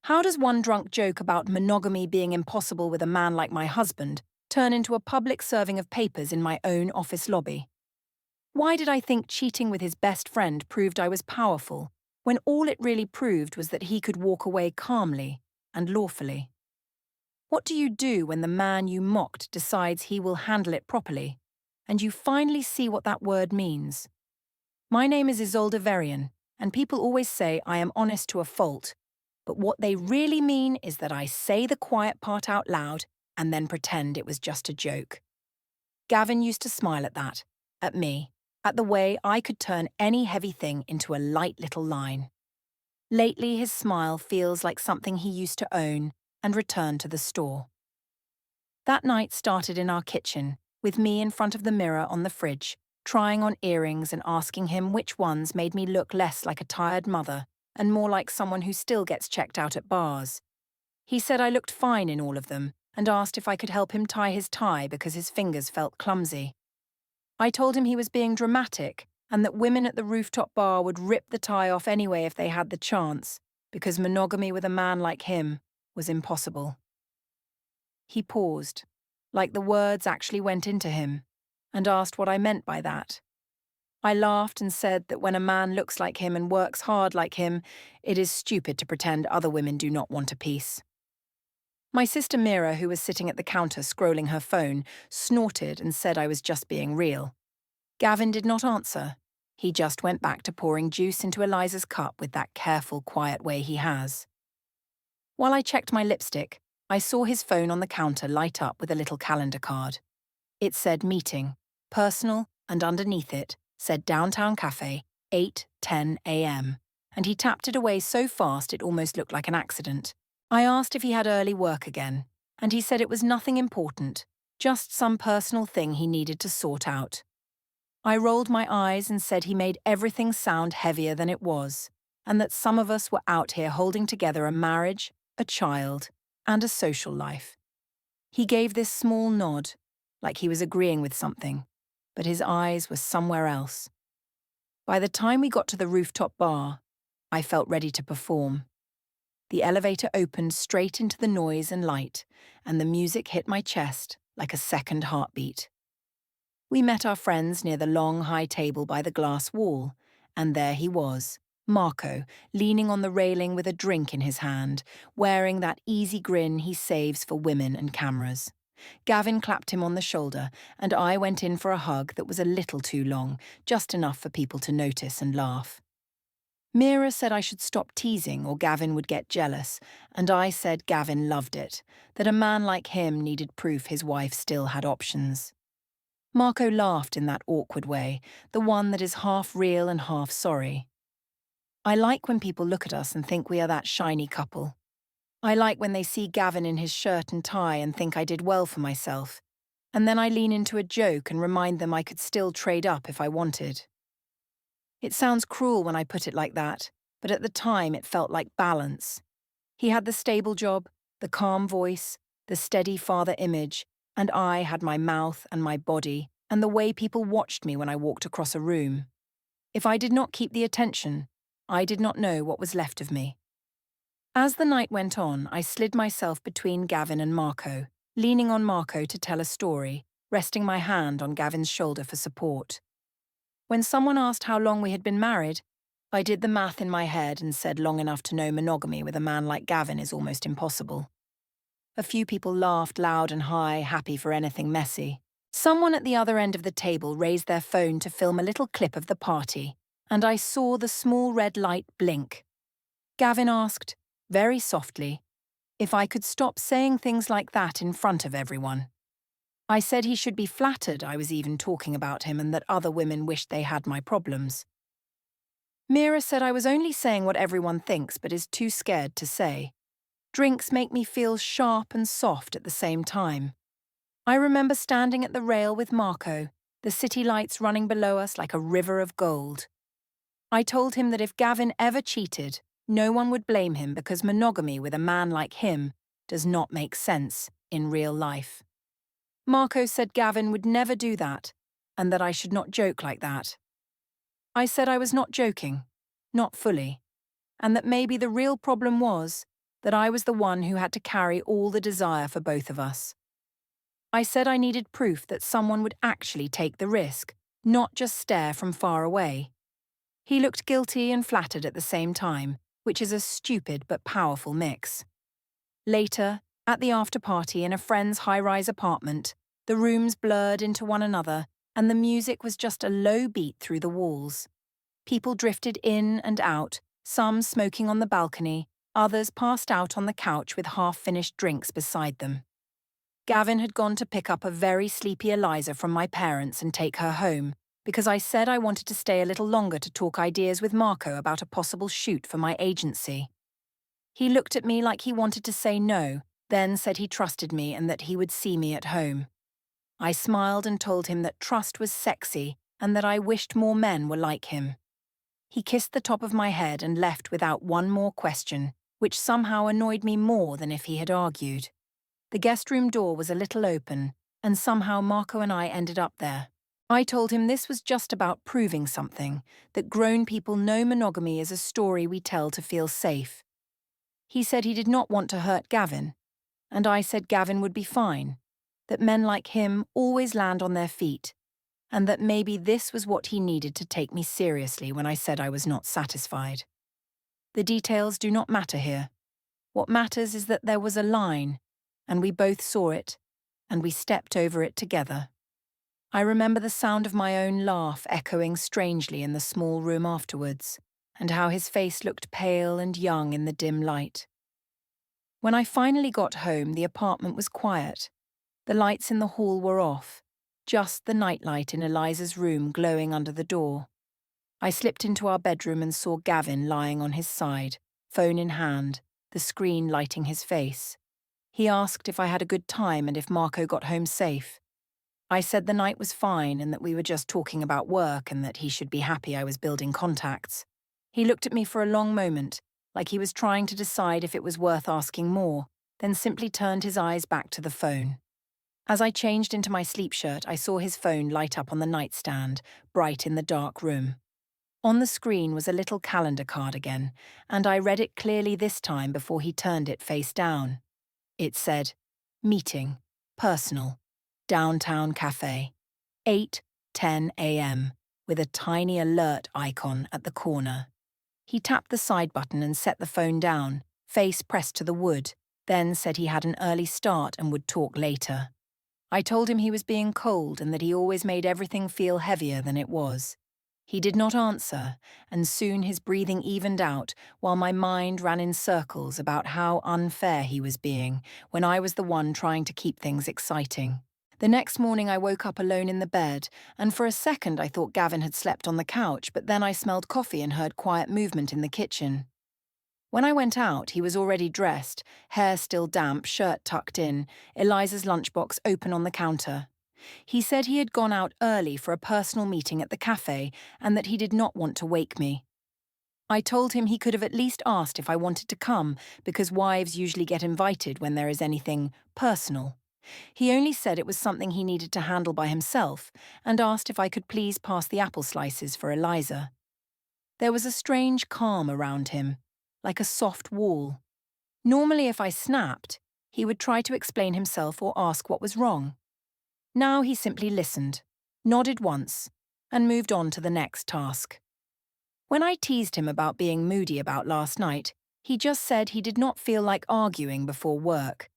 How does one drunk joke about monogamy being impossible with a man like my husband turn into a public serving of papers in my own office lobby? Why did I think cheating with his best friend proved I was powerful, when all it really proved was that he could walk away calmly and lawfully? What do you do when the man you mocked decides he will handle it properly, and you finally see what that word means? My name is Isolde Verian, and people always say I am honest to a fault, but what they really mean is that I say the quiet part out loud and then pretend it was just a joke. Gavin used to smile at that, at me, at the way I could turn any heavy thing into a light little line. Lately, his smile feels like something he used to own and return to the store. That night started in our kitchen, with me in front of the mirror on the fridge, trying on earrings and asking him which ones made me look less like a tired mother and more like someone who still gets checked out at bars. He said I looked fine in all of them and asked if I could help him tie his tie because his fingers felt clumsy. I told him he was being dramatic and that women at the rooftop bar would rip the tie off anyway if they had the chance, because monogamy with a man like him was impossible. He paused, like the words actually went into him, and asked what I meant by that. I laughed and said that when a man looks like him and works hard like him, it is stupid to pretend other women do not want a piece. My sister Mira, who was sitting at the counter scrolling her phone, snorted and said I was just being real. Gavin did not answer. He just went back to pouring juice into Eliza's cup with that careful, quiet way he has. While I checked my lipstick, I saw his phone on the counter light up with a little calendar card. It said meeting, personal, and underneath it said Downtown Cafe, 8:10 a.m., and he tapped it away so fast it almost looked like an accident. I asked if he had early work again, and he said it was nothing important, just some personal thing he needed to sort out. I rolled my eyes and said he made everything sound heavier than it was, and that some of us were out here holding together a marriage, a child, and a social life. He gave this small nod, like he was agreeing with something, but his eyes were somewhere else. By the time we got to the rooftop bar, I felt ready to perform. The elevator opened straight into the noise and light, and the music hit my chest like a second heartbeat. We met our friends near the long, high table by the glass wall, and there he was, Marco, leaning on the railing with a drink in his hand, wearing that easy grin he saves for women and cameras. Gavin clapped him on the shoulder, and I went in for a hug that was a little too long, just enough for people to notice and laugh. Mira said I should stop teasing or Gavin would get jealous, and I said Gavin loved it, that a man like him needed proof his wife still had options. Marco laughed in that awkward way, the one that is half real and half sorry. I like when people look at us and think we are that shiny couple. I like when they see Gavin in his shirt and tie and think I did well for myself, and then I lean into a joke and remind them I could still trade up if I wanted. It sounds cruel when I put it like that, but at the time it felt like balance. He had the stable job, the calm voice, the steady father image, and I had my mouth and my body and the way people watched me when I walked across a room. If I did not keep the attention, I did not know what was left of me. As the night went on, I slid myself between Gavin and Marco, leaning on Marco to tell a story, resting my hand on Gavin's shoulder for support. When someone asked how long we had been married, I did the math in my head and said long enough to know monogamy with a man like Gavin is almost impossible. A few people laughed loud and high, happy for anything messy. Someone at the other end of the table raised their phone to film a little clip of the party, and I saw the small red light blink. Gavin asked, very softly, if I could stop saying things like that in front of everyone. I said he should be flattered I was even talking about him and that other women wished they had my problems. Mira said I was only saying what everyone thinks but is too scared to say. Drinks make me feel sharp and soft at the same time. I remember standing at the rail with Marco, the city lights running below us like a river of gold. I told him that if Gavin ever cheated, no one would blame him because monogamy with a man like him does not make sense in real life. Marco said Gavin would never do that, and that I should not joke like that. I said I was not joking, not fully, and that maybe the real problem was that I was the one who had to carry all the desire for both of us. I said I needed proof that someone would actually take the risk, not just stare from far away. He looked guilty and flattered at the same time, which is a stupid but powerful mix. Later, at the after-party in a friend's high-rise apartment, the rooms blurred into one another and the music was just a low beat through the walls. People drifted in and out, some smoking on the balcony, others passed out on the couch with half-finished drinks beside them. Gavin had gone to pick up a very sleepy Eliza from my parents and take her home, because I said I wanted to stay a little longer to talk ideas with Marco about a possible shoot for my agency. He looked at me like he wanted to say no, then said he trusted me and that he would see me at home. I smiled and told him that trust was sexy and that I wished more men were like him. He kissed the top of my head and left without one more question, which somehow annoyed me more than if he had argued. The guest room door was a little open, and somehow Marco and I ended up there. I told him this was just about proving something, that grown people know monogamy is a story we tell to feel safe. He said he did not want to hurt Gavin, and I said Gavin would be fine, that men like him always land on their feet, and that maybe this was what he needed to take me seriously when I said I was not satisfied. The details do not matter here. What matters is that there was a line, and we both saw it, and we stepped over it together. I remember the sound of my own laugh echoing strangely in the small room afterwards, and how his face looked pale and young in the dim light. When I finally got home, the apartment was quiet. The lights in the hall were off, just the nightlight in Eliza's room glowing under the door. I slipped into our bedroom and saw Gavin lying on his side, phone in hand, the screen lighting his face. He asked if I had a good time and if Marco got home safe. I said the night was fine and that we were just talking about work and that he should be happy I was building contacts. He looked at me for a long moment, like he was trying to decide if it was worth asking more, then simply turned his eyes back to the phone. As I changed into my sleep shirt, I saw his phone light up on the nightstand, bright in the dark room. On the screen was a little calendar card again, and I read it clearly this time before he turned it face down. It said, "Meeting, personal, downtown cafe, 8:10 a.m., with a tiny alert icon at the corner. He tapped the side button and set the phone down, face pressed to the wood, then said he had an early start and would talk later. I told him he was being cold and that he always made everything feel heavier than it was. He did not answer, and soon his breathing evened out while my mind ran in circles about how unfair he was being when I was the one trying to keep things exciting. The next morning I woke up alone in the bed, and for a second I thought Gavin had slept on the couch, but then I smelled coffee and heard quiet movement in the kitchen. When I went out, he was already dressed, hair still damp, shirt tucked in, Eliza's lunchbox open on the counter. He said he had gone out early for a personal meeting at the cafe and that he did not want to wake me. I told him he could have at least asked if I wanted to come because wives usually get invited when there is anything personal. He only said it was something he needed to handle by himself and asked if I could please pass the apple slices for Eliza. There was a strange calm around him, like a soft wall. Normally if I snapped, he would try to explain himself or ask what was wrong. Now he simply listened, nodded once, and moved on to the next task. When I teased him about being moody about last night, he just said he did not feel like arguing before work.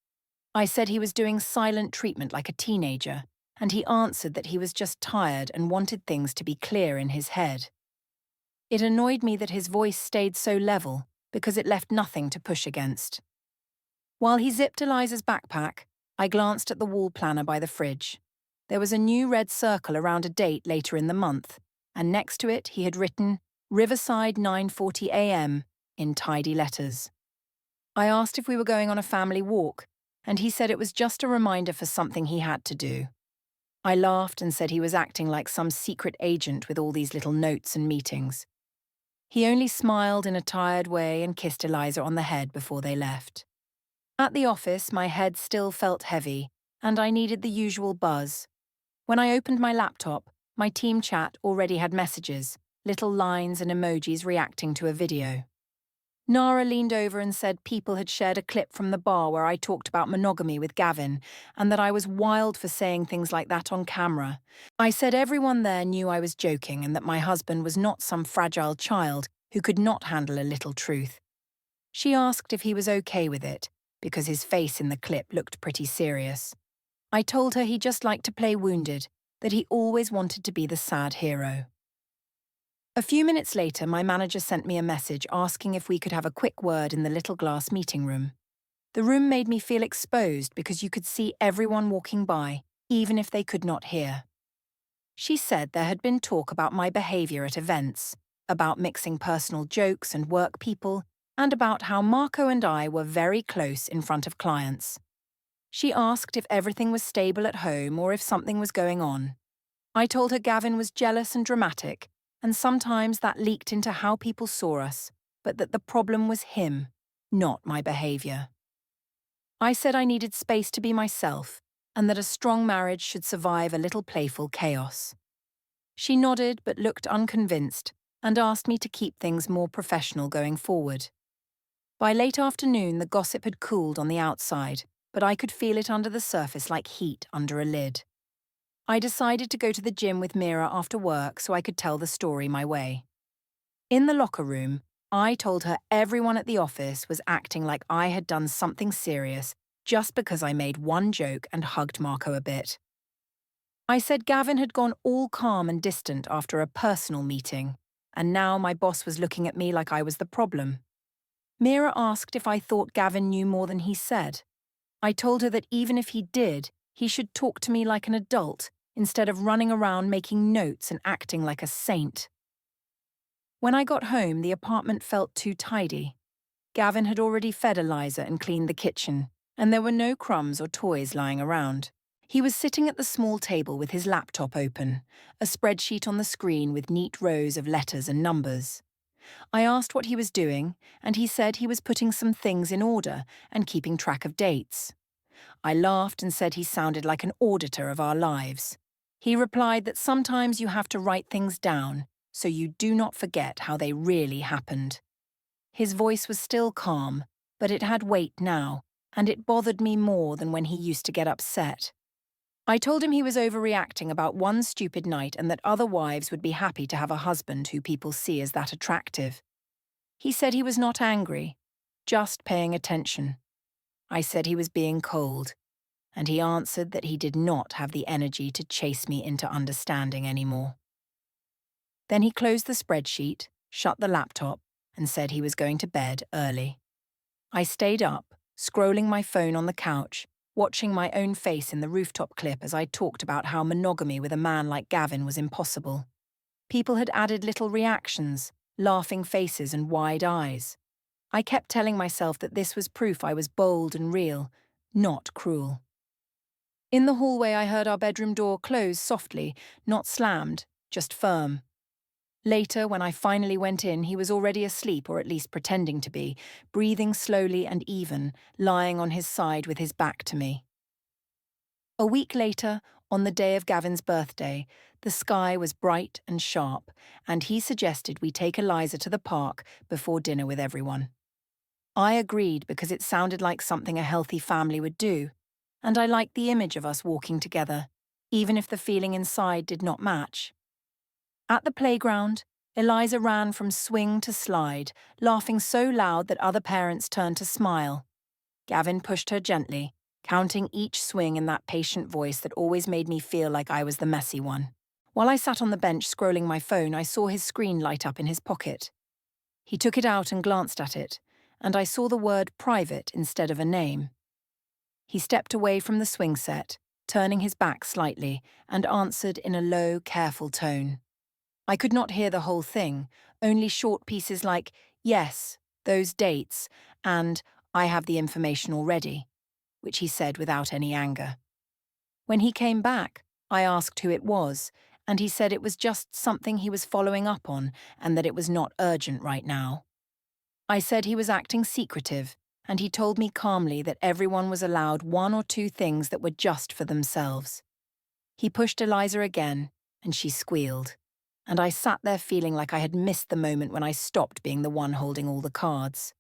I said he was doing silent treatment like a teenager, and he answered that he was just tired and wanted things to be clear in his head. It annoyed me that his voice stayed so level because it left nothing to push against. While he zipped Eliza's backpack, I glanced at the wall planner by the fridge. There was a new red circle around a date later in the month, and next to it he had written, Riverside 9:40 a.m. in tidy letters. I asked if we were going on a family walk, and he said it was just a reminder for something he had to do. I laughed and said he was acting like some secret agent with all these little notes and meetings. He only smiled in a tired way and kissed Eliza on the head before they left. At the office, my head still felt heavy, and I needed the usual buzz. When I opened my laptop, my team chat already had messages, little lines and emojis reacting to a video. Nara leaned over and said people had shared a clip from the bar where I talked about monogamy with Gavin, and that I was wild for saying things like that on camera. I said everyone there knew I was joking and that my husband was not some fragile child who could not handle a little truth. She asked if he was okay with it, because his face in the clip looked pretty serious. I told her he just liked to play wounded, that he always wanted to be the sad hero. A few minutes later, my manager sent me a message asking if we could have a quick word in the little glass meeting room. The room made me feel exposed because you could see everyone walking by, even if they could not hear. She said there had been talk about my behavior at events, about mixing personal jokes and work people, and about how Marco and I were very close in front of clients. She asked if everything was stable at home or if something was going on. I told her Gavin was jealous and dramatic, and sometimes that leaked into how people saw us, but that the problem was him, not my behavior. I said I needed space to be myself, and that a strong marriage should survive a little playful chaos. She nodded but looked unconvinced and asked me to keep things more professional going forward. By late afternoon, the gossip had cooled on the outside, but I could feel it under the surface like heat under a lid. I decided to go to the gym with Mira after work so I could tell the story my way. In the locker room, I told her everyone at the office was acting like I had done something serious just because I made one joke and hugged Marco a bit. I said Gavin had gone all calm and distant after a personal meeting, and now my boss was looking at me like I was the problem. Mira asked if I thought Gavin knew more than he said. I told her that even if he did, he should talk to me like an adult, instead of running around making notes and acting like a saint. When I got home, the apartment felt too tidy. Gavin had already fed Eliza and cleaned the kitchen, and there were no crumbs or toys lying around. He was sitting at the small table with his laptop open, a spreadsheet on the screen with neat rows of letters and numbers. I asked what he was doing, and he said he was putting some things in order and keeping track of dates. I laughed and said he sounded like an auditor of our lives. He replied that sometimes you have to write things down so you do not forget how they really happened. His voice was still calm, but it had weight now, and it bothered me more than when he used to get upset. I told him he was overreacting about one stupid night and that other wives would be happy to have a husband who people see as that attractive. He said he was not angry, just paying attention. I said he was being cold, and he answered that he did not have the energy to chase me into understanding anymore. Then he closed the spreadsheet, shut the laptop, and said he was going to bed early. I stayed up, scrolling my phone on the couch, watching my own face in the rooftop clip as I talked about how monogamy with a man like Gavin was impossible. People had added little reactions, laughing faces and wide eyes. I kept telling myself that this was proof I was bold and real, not cruel. In the hallway, I heard our bedroom door close softly, not slammed, just firm. Later, when I finally went in, he was already asleep, or at least pretending to be, breathing slowly and even, lying on his side with his back to me. A week later, on the day of Gavin's birthday, the sky was bright and sharp, and he suggested we take Eliza to the park before dinner with everyone. I agreed because it sounded like something a healthy family would do, and I liked the image of us walking together, even if the feeling inside did not match. At the playground, Eliza ran from swing to slide, laughing so loud that other parents turned to smile. Gavin pushed her gently, counting each swing in that patient voice that always made me feel like I was the messy one. While I sat on the bench scrolling my phone, I saw his screen light up in his pocket. He took it out and glanced at it, and I saw the word private instead of a name. He stepped away from the swing set, turning his back slightly, and answered in a low, careful tone. I could not hear the whole thing, only short pieces like, yes, those dates, and I have the information already, which he said without any anger. When he came back, I asked who it was, and he said it was just something he was following up on and that it was not urgent right now. I said he was acting secretive, and he told me calmly that everyone was allowed 1 or 2 things that were just for themselves. He pushed Eliza again, and she squealed. and I sat there feeling like I had missed the moment when I stopped being the one holding all the cards.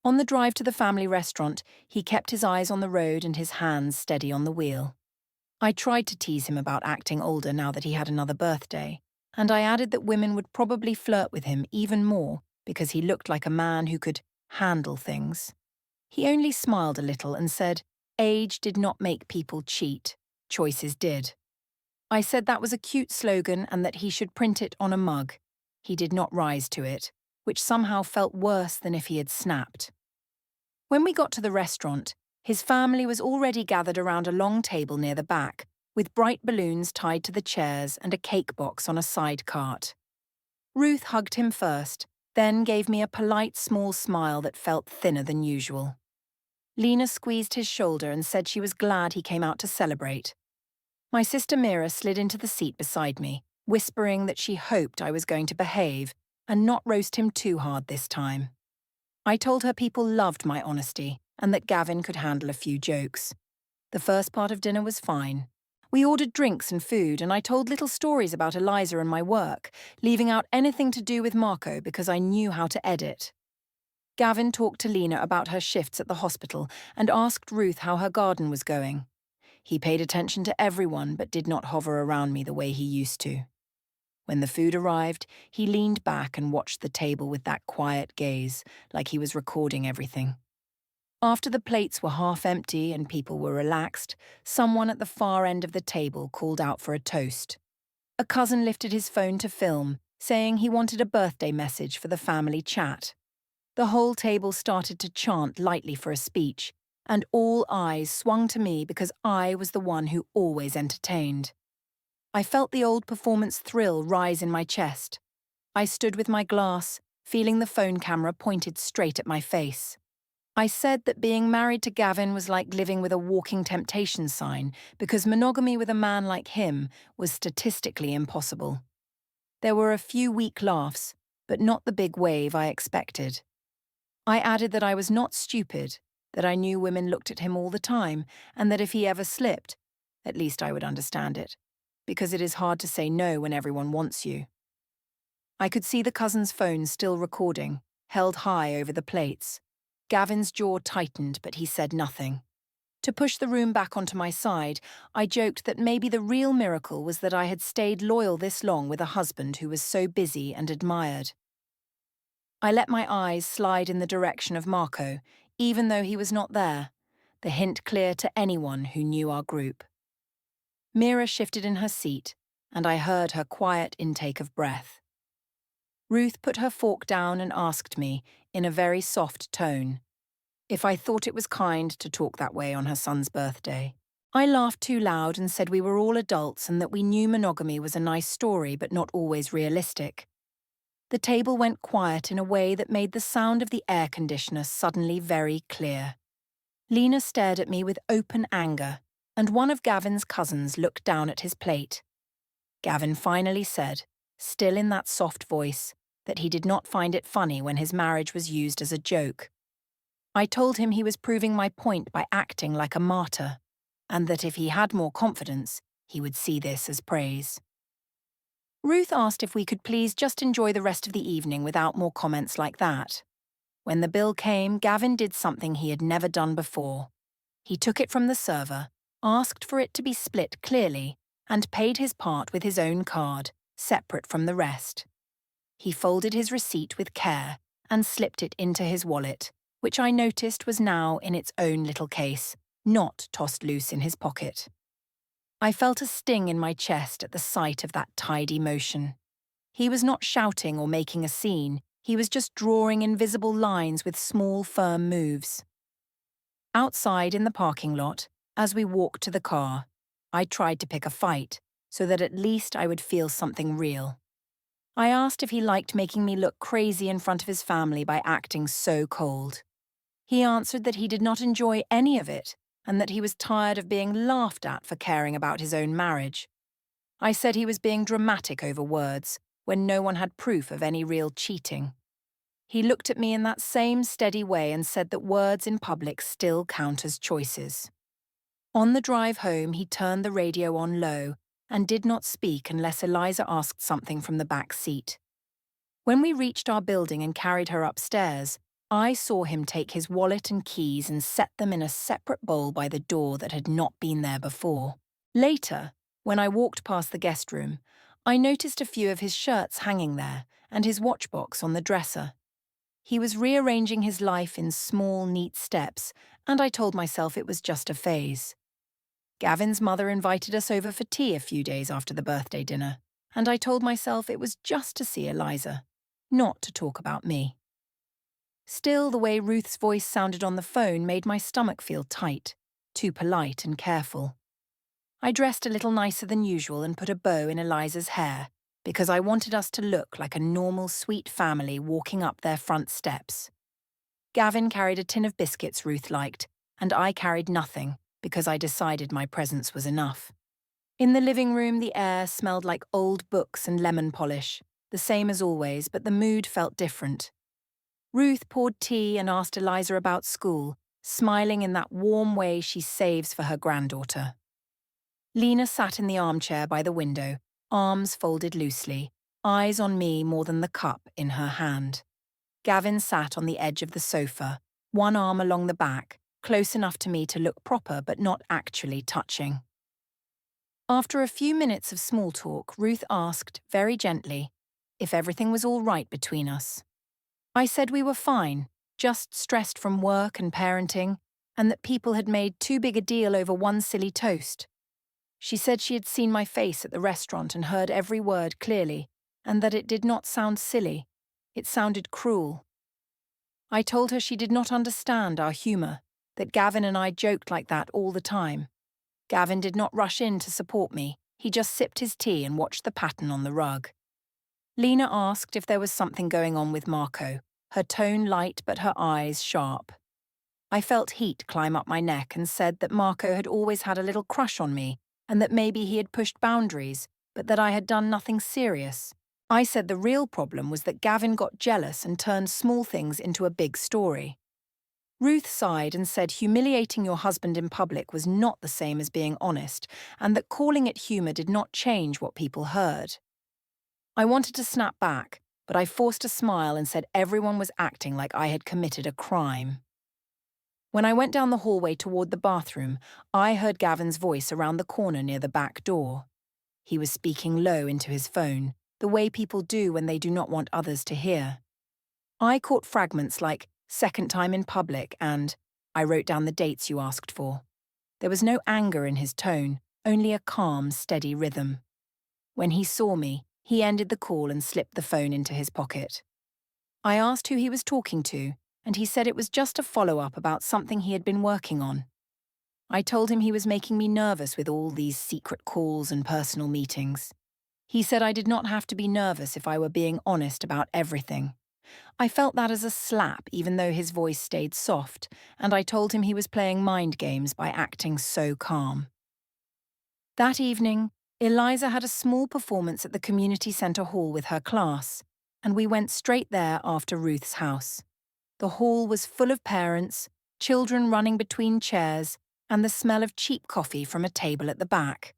On the drive to the family restaurant, he kept his eyes on the road and his hands steady on the wheel. I tried to tease him about acting older now that he had another birthday, and I added that women would probably flirt with him even more because he looked like a man who could handle things. He only smiled a little and said, "Age did not make people cheat, choices did." I said that was a cute slogan and that he should print it on a mug. He did not rise to it, which somehow felt worse than if he had snapped. When we got to the restaurant, his family was already gathered around a long table near the back, with bright balloons tied to the chairs and a cake box on a side cart. Ruth hugged him first, then gave me a polite small smile that felt thinner than usual. Lena squeezed his shoulder and said she was glad he came out to celebrate. My sister Mira slid into the seat beside me, whispering that she hoped I was going to behave and not roast him too hard this time. I told her people loved my honesty and that Gavin could handle a few jokes. The first part of dinner was fine. We ordered drinks and food, and I told little stories about Eliza and my work, leaving out anything to do with Marco because I knew how to edit. Gavin talked to Lena about her shifts at the hospital and asked Ruth how her garden was going. He paid attention to everyone but did not hover around me the way he used to. When the food arrived, he leaned back and watched the table with that quiet gaze, like he was recording everything. After the plates were half empty and people were relaxed, someone at the far end of the table called out for a toast. A cousin lifted his phone to film, saying he wanted a birthday message for the family chat. The whole table started to chant lightly for a speech, and all eyes swung to me because I was the one who always entertained. I felt the old performance thrill rise in my chest. I stood with my glass, feeling the phone camera pointed straight at my face. I said that being married to Gavin was like living with a walking temptation sign because monogamy with a man like him was statistically impossible. There were a few weak laughs, but not the big wave I expected. I added that I was not stupid, that I knew women looked at him all the time, and that if he ever slipped, at least I would understand it, because it is hard to say no when everyone wants you. I could see the cousin's phone still recording, held high over the plates. Gavin's jaw tightened, but he said nothing. To push the room back onto my side, I joked that maybe the real miracle was that I had stayed loyal this long with a husband who was so busy and admired. I let my eyes slide in the direction of Marco, even though he was not there, the hint clear to anyone who knew our group. Mira shifted in her seat, and I heard her quiet intake of breath. Ruth put her fork down and asked me, in a very soft tone, if I thought it was kind to talk that way on her son's birthday. I laughed too loud and said we were all adults and that we knew monogamy was a nice story but not always realistic. The table went quiet in a way that made the sound of the air conditioner suddenly very clear. Lena stared at me with open anger, and one of Gavin's cousins looked down at his plate. Gavin finally said, still in that soft voice, that he did not find it funny when his marriage was used as a joke. I told him he was proving my point by acting like a martyr, and that if he had more confidence, he would see this as praise. Ruth asked if we could please just enjoy the rest of the evening without more comments like that. When the bill came, Gavin did something he had never done before. He took it from the server, asked for it to be split clearly, and paid his part with his own card, separate from the rest. He folded his receipt with care and slipped it into his wallet, which I noticed was now in its own little case, not tossed loose in his pocket. I felt a sting in my chest at the sight of that tidy motion. He was not shouting or making a scene, he was just drawing invisible lines with small, firm moves. Outside in the parking lot, as we walked to the car, I tried to pick a fight, so that at least I would feel something real. I asked if he liked making me look crazy in front of his family by acting so cold. He answered that he did not enjoy any of it, and that he was tired of being laughed at for caring about his own marriage. I said he was being dramatic over words, when no one had proof of any real cheating. He looked at me in that same steady way and said that words in public still count as choices. On the drive home, he turned the radio on low and did not speak unless Eliza asked something from the back seat. When we reached our building and carried her upstairs, I saw him take his wallet and keys and set them in a separate bowl by the door that had not been there before. Later, when I walked past the guest room, I noticed a few of his shirts hanging there and his watchbox on the dresser. He was rearranging his life in small, neat steps, and I told myself it was just a phase. Gavin's mother invited us over for tea a few days after the birthday dinner, and I told myself it was just to see Eliza, not to talk about me. Still, the way Ruth's voice sounded on the phone made my stomach feel tight, too polite and careful. I dressed a little nicer than usual and put a bow in Eliza's hair, because I wanted us to look like a normal, sweet family walking up their front steps. Gavin carried a tin of biscuits Ruth liked, and I carried nothing, because I decided my presence was enough. In the living room, the air smelled like old books and lemon polish, the same as always, but the mood felt different. Ruth poured tea and asked Eliza about school, smiling in that warm way she saves for her granddaughter. Lena sat in the armchair by the window, arms folded loosely, eyes on me more than the cup in her hand. Gavin sat on the edge of the sofa, one arm along the back, close enough to me to look proper but not actually touching. After a few minutes of small talk, Ruth asked, very gently, if everything was all right between us. I said we were fine, just stressed from work and parenting, and that people had made too big a deal over one silly toast. She said she had seen my face at the restaurant and heard every word clearly, and that it did not sound silly. It sounded cruel. I told her she did not understand our humour, that Gavin and I joked like that all the time. Gavin did not rush in to support me. He just sipped his tea and watched the pattern on the rug. Lena asked if there was something going on with Marco, her tone light but her eyes sharp. I felt heat climb up my neck and said that Marco had always had a little crush on me and that maybe he had pushed boundaries, but that I had done nothing serious. I said the real problem was that Gavin got jealous and turned small things into a big story. Ruth sighed and said humiliating your husband in public was not the same as being honest, and that calling it humour did not change what people heard. I wanted to snap back, but I forced a smile and said everyone was acting like I had committed a crime. When I went down the hallway toward the bathroom, I heard Gavin's voice around the corner near the back door. He was speaking low into his phone, the way people do when they do not want others to hear. I caught fragments like, second time in public, and I wrote down the dates you asked for. There was no anger in his tone, only a calm, steady rhythm. When he saw me, he ended the call and slipped the phone into his pocket. I asked who he was talking to, and he said it was just a follow-up about something he had been working on. I told him he was making me nervous with all these secret calls and personal meetings. He said I did not have to be nervous if I were being honest about everything. I felt that as a slap, even though his voice stayed soft, and I told him he was playing mind games by acting so calm. That evening, Eliza had a small performance at the community centre hall with her class, and we went straight there after Ruth's house. The hall was full of parents, children running between chairs, and the smell of cheap coffee from a table at the back.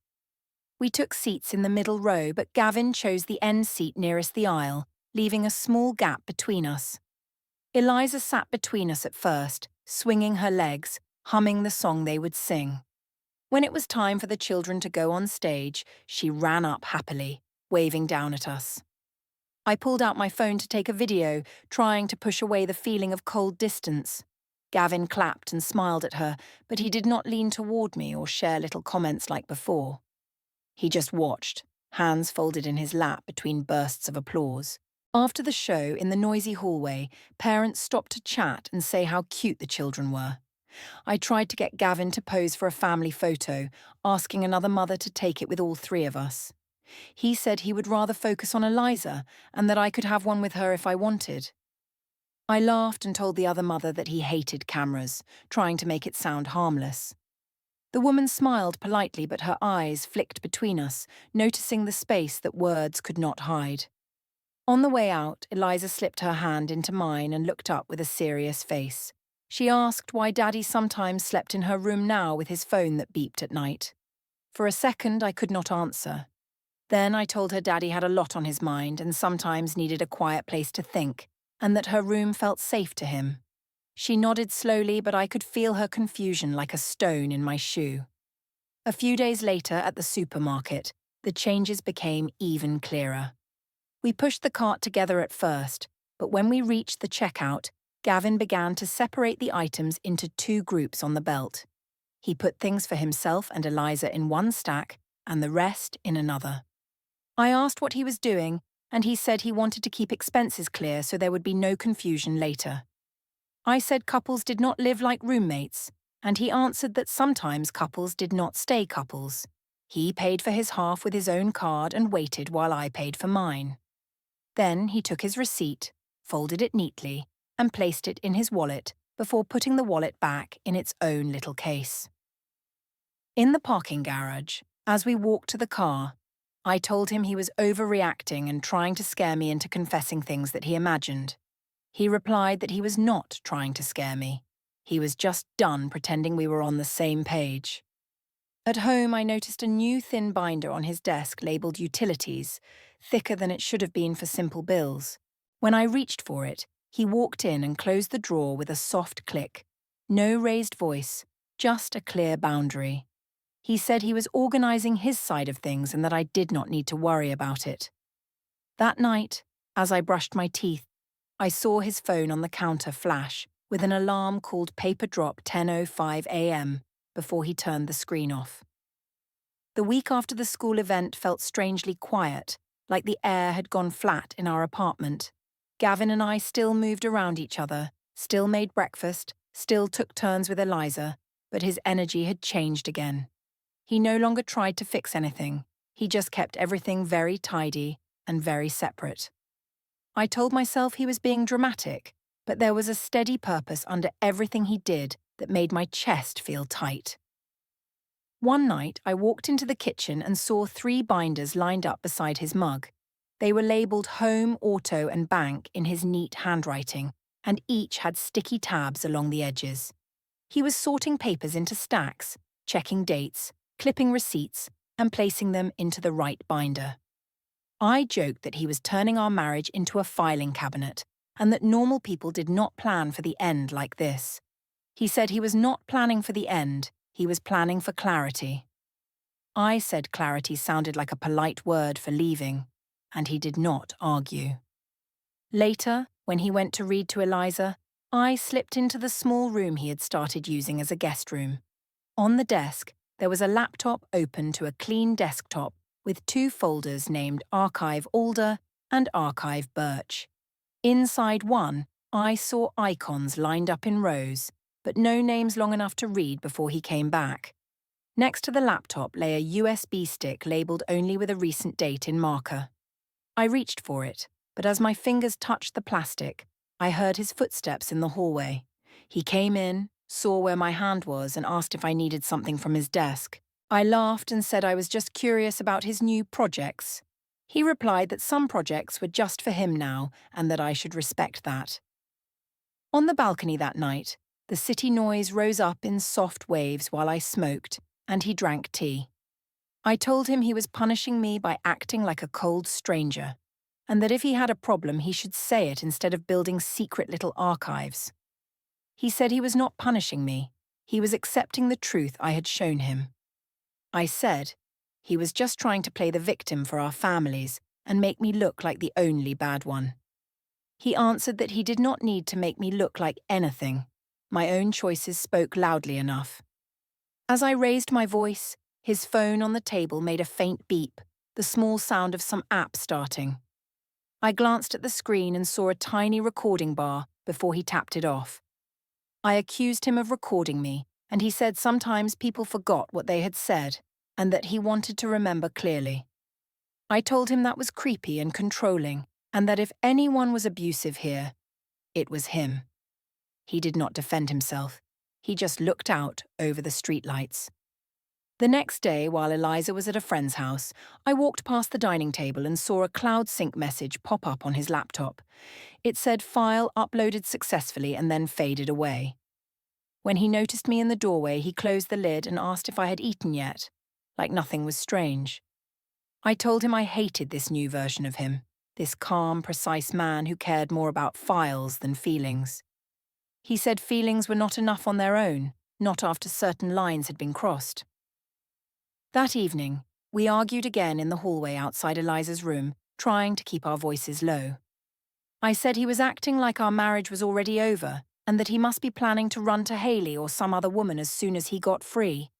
We took seats in the middle row, but Gavin chose the end seat nearest the aisle, leaving a small gap between us. Eliza sat between us at first, swinging her legs, humming the song they would sing. When it was time for the children to go on stage, she ran up happily, waving down at us. I pulled out my phone to take a video, trying to push away the feeling of cold distance. Gavin clapped and smiled at her, but he did not lean toward me or share little comments like before. He just watched, hands folded in his lap between bursts of applause. After the show, in the noisy hallway, parents stopped to chat and say how cute the children were. I tried to get Gavin to pose for a family photo, asking another mother to take it with all three of us. He said he would rather focus on Eliza and that I could have one with her if I wanted. I laughed and told the other mother that he hated cameras, trying to make it sound harmless. The woman smiled politely, but her eyes flicked between us, noticing the space that words could not hide. On the way out, Eliza slipped her hand into mine and looked up with a serious face. She asked why Daddy sometimes slept in her room now with his phone that beeped at night. For a second, I could not answer. Then I told her Daddy had a lot on his mind and sometimes needed a quiet place to think, and that her room felt safe to him. She nodded slowly, but I could feel her confusion like a stone in my shoe. A few days later, at the supermarket, the changes became even clearer. We pushed the cart together at first, but when we reached the checkout, Gavin began to separate the items into two groups on the belt. He put things for himself and Eliza in one stack and the rest in another. I asked what he was doing, and he said he wanted to keep expenses clear so there would be no confusion later. I said couples did not live like roommates, and he answered that sometimes couples did not stay couples. He paid for his half with his own card and waited while I paid for mine. Then he took his receipt, folded it neatly, and placed it in his wallet before putting the wallet back in its own little case. In the parking garage, as we walked to the car, I told him he was overreacting and trying to scare me into confessing things that he imagined. He replied that he was not trying to scare me. He was just done pretending we were on the same page. At home, I noticed a new thin binder on his desk labelled Utilities, thicker than it should have been for simple bills. When I reached for it, he walked in and closed the drawer with a soft click. No raised voice, just a clear boundary. He said he was organising his side of things and that I did not need to worry about it. That night, as I brushed my teeth, I saw his phone on the counter flash with an alarm called Paper Drop 10:05 a.m. before he turned the screen off. The week after the school event felt strangely quiet, like the air had gone flat in our apartment. Gavin and I still moved around each other, still made breakfast, still took turns with Eliza, but his energy had changed again. He no longer tried to fix anything. He just kept everything very tidy and very separate. I told myself he was being dramatic, but there was a steady purpose under everything he did that made my chest feel tight. One night, I walked into the kitchen and saw 3 binders lined up beside his mug. They were labelled Home, Auto and Bank in his neat handwriting, and each had sticky tabs along the edges. He was sorting papers into stacks, checking dates, clipping receipts, and placing them into the right binder. I joked that he was turning our marriage into a filing cabinet, and that normal people did not plan for the end like this. He said he was not planning for the end, he was planning for clarity. I said clarity sounded like a polite word for leaving, and he did not argue. Later, when he went to read to Eliza, I slipped into the small room he had started using as a guest room. On the desk, there was a laptop open to a clean desktop with 2 folders named Archive Alder and Archive Birch. Inside one, I saw icons lined up in rows, but no names long enough to read before he came back. Next to the laptop lay a USB stick labelled only with a recent date in marker. I reached for it, but as my fingers touched the plastic, I heard his footsteps in the hallway. He came in, saw where my hand was, and asked if I needed something from his desk. I laughed and said I was just curious about his new projects. He replied that some projects were just for him now and that I should respect that. On the balcony that night, the city noise rose up in soft waves while I smoked, and he drank tea. I told him he was punishing me by acting like a cold stranger, and that if he had a problem he should say it instead of building secret little archives. He said he was not punishing me, he was accepting the truth I had shown him. I said he was just trying to play the victim for our families and make me look like the only bad one. He answered that he did not need to make me look like anything. My own choices spoke loudly enough. As I raised my voice, his phone on the table made a faint beep, the small sound of some app starting. I glanced at the screen and saw a tiny recording bar before he tapped it off. I accused him of recording me, and he said sometimes people forgot what they had said, and that he wanted to remember clearly. I told him that was creepy and controlling, and that if anyone was abusive here, it was him. He did not defend himself. He just looked out over the streetlights. The next day, while Eliza was at a friend's house, I walked past the dining table and saw a cloud sync message pop up on his laptop. It said file uploaded successfully and then faded away. When he noticed me in the doorway, he closed the lid and asked if I had eaten yet. like nothing was strange. I told him I hated this new version of him, this calm, precise man who cared more about files than feelings. He said feelings were not enough on their own, not after certain lines had been crossed. That evening, we argued again in the hallway outside Eliza's room, trying to keep our voices low. I said he was acting like our marriage was already over and that he must be planning to run to Haley or some other woman as soon as he got free.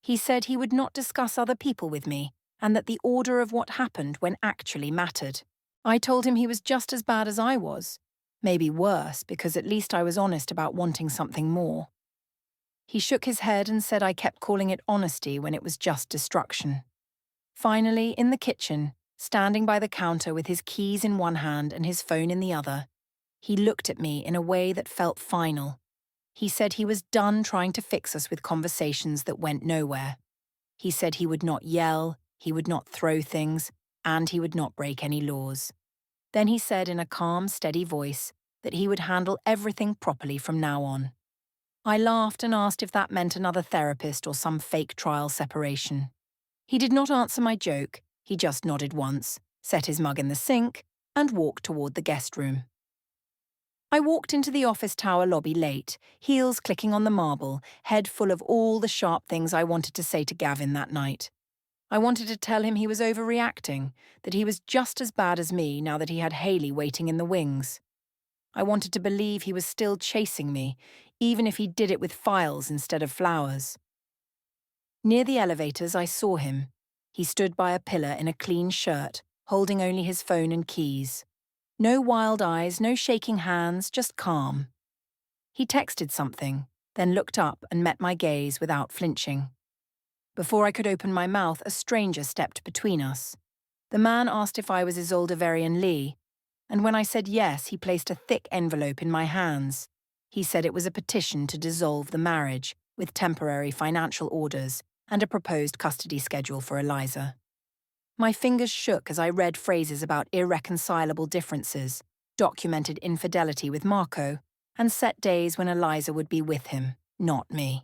He said he would not discuss other people with me and that the order of what happened when actually mattered. I told him he was just as bad as I was, maybe worse because at least I was honest about wanting something more. He shook his head and said I kept calling it honesty when it was just destruction. Finally, in the kitchen, standing by the counter with his keys in one hand and his phone in the other, he looked at me in a way that felt final. He said he was done trying to fix us with conversations that went nowhere. He said he would not yell, he would not throw things, and he would not break any laws. Then he said in a calm, steady voice that he would handle everything properly from now on. I laughed and asked if that meant another therapist or some fake trial separation. He did not answer my joke, he just nodded once, set his mug in the sink, and walked toward the guest room. I walked into the office tower lobby late, heels clicking on the marble, head full of all the sharp things I wanted to say to Gavin that night. I wanted to tell him he was overreacting, that he was just as bad as me now that he had Haley waiting in the wings. I wanted to believe he was still chasing me, even if he did it with files instead of flowers. Near the elevators, I saw him. He stood by a pillar in a clean shirt, holding only his phone and keys. No wild eyes, no shaking hands, just calm. He texted something, then looked up and met my gaze without flinching. Before I could open my mouth, a stranger stepped between us. The man asked if I was Isolde Varian Lee, and when I said yes, he placed a thick envelope in my hands. He said it was a petition to dissolve the marriage, with temporary financial orders and a proposed custody schedule for Eliza. My fingers shook as I read phrases about irreconcilable differences, documented infidelity with Marco, and set days when Eliza would be with him, not me.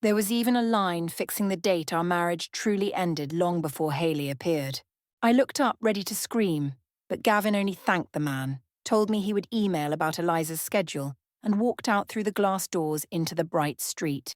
There was even a line fixing the date our marriage truly ended long before Haley appeared. I looked up ready to scream, but Gavin only thanked the man, told me he would email about Eliza's schedule, and walked out through the glass doors into the bright street.